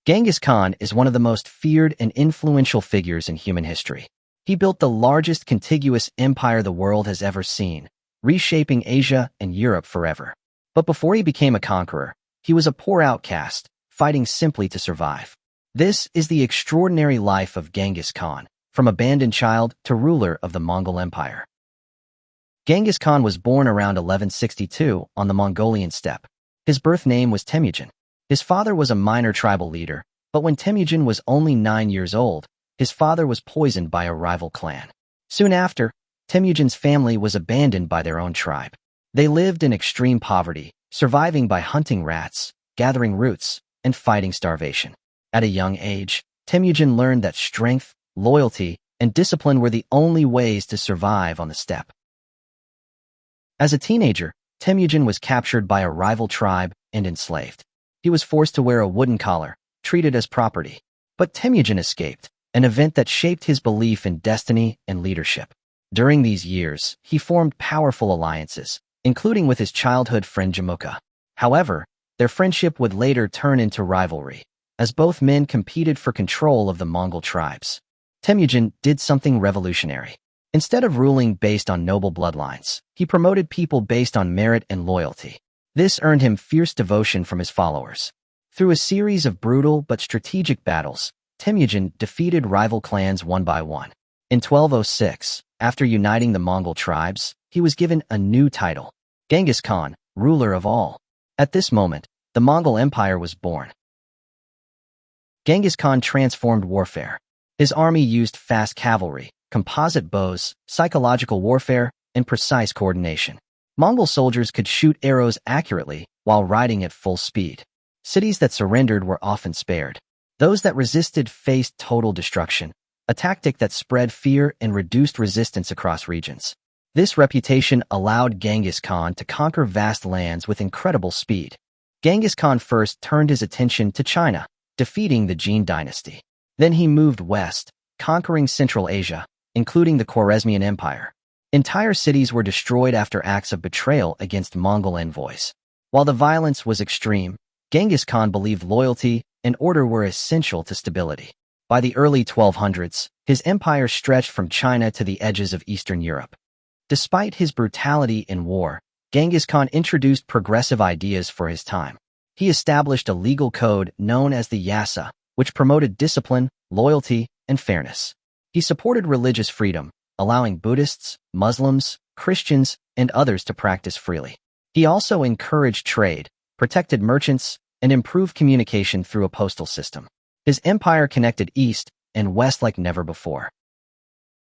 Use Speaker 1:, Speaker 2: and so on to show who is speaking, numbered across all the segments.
Speaker 1: Genghis Khan is one of the most feared and influential figures in human history. He built the largest contiguous empire the world has ever seen, reshaping Asia and Europe forever. But before he became a conqueror, he was a poor outcast, fighting simply to survive. This is the extraordinary life of Genghis Khan, from abandoned child to ruler of the Mongol Empire. Genghis Khan was born around 1162 on the Mongolian steppe. His birth name was Temujin. His father was a minor tribal leader, but when Temujin was only 9 years old, his father was poisoned by a rival clan. Soon after, Temujin's family was abandoned by their own tribe. They lived in extreme poverty, surviving by hunting rats, gathering roots, and fighting starvation. At a young age, Temujin learned that strength, loyalty, and discipline were the only ways to survive on the steppe. As a teenager, Temujin was captured by a rival tribe and enslaved. He was forced to wear a wooden collar, treated as property. But Temujin escaped, an event that shaped his belief in destiny and leadership. During these years, he formed powerful alliances, including with his childhood friend Jamukha. However, their friendship would later turn into rivalry, as both men competed for control of the Mongol tribes. Temujin did something revolutionary. Instead of ruling based on noble bloodlines, he promoted people based on merit and loyalty. This earned him fierce devotion from his followers. Through a series of brutal but strategic battles, Temujin defeated rival clans one by one. In 1206, after uniting the Mongol tribes, he was given a new title, Genghis Khan, ruler of all. At this moment, the Mongol Empire was born. Genghis Khan transformed warfare. His army used fast cavalry, composite bows, psychological warfare, and precise coordination. Mongol soldiers could shoot arrows accurately while riding at full speed. Cities that surrendered were often spared. Those that resisted faced total destruction, a tactic that spread fear and reduced resistance across regions. This reputation allowed Genghis Khan to conquer vast lands with incredible speed. Genghis Khan first turned his attention to China, defeating the Jin dynasty. Then he moved west, conquering Central Asia, including the Khwarezmian Empire. Entire cities were destroyed after acts of betrayal against Mongol envoys. While the violence was extreme, Genghis Khan believed loyalty and order were essential to stability. By the early 1200s, his empire stretched from China to the edges of Eastern Europe. Despite his brutality in war, Genghis Khan introduced progressive ideas for his time. He established a legal code known as the Yasa, which promoted discipline, loyalty, and fairness. He supported religious freedom, allowing Buddhists, Muslims, Christians, and others to practice freely. He also encouraged trade, protected merchants, and improved communication through a postal system. His empire connected east and west like never before.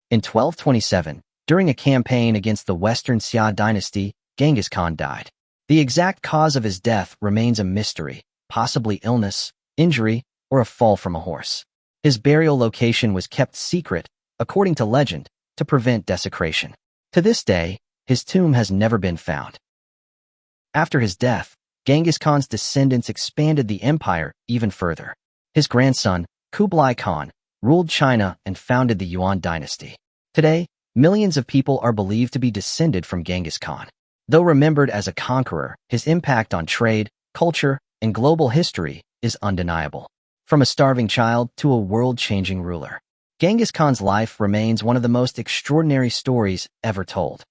Speaker 1: In 1227, during a campaign against the Western Xia dynasty, Genghis Khan died. The exact cause of his death remains a mystery, possibly illness, injury, or a fall from a horse. His burial location was kept secret, according to legend, to prevent desecration. To this day, his tomb has never been found. After his death, Genghis Khan's descendants expanded the empire even further. His grandson, Kublai Khan, ruled China and founded the Yuan dynasty. Today, millions of people are believed to be descended from Genghis Khan. Though remembered as a conqueror, his impact on trade, culture, and global history is undeniable. From a starving child to a world-changing ruler, Genghis Khan's life remains one of the most extraordinary stories ever told.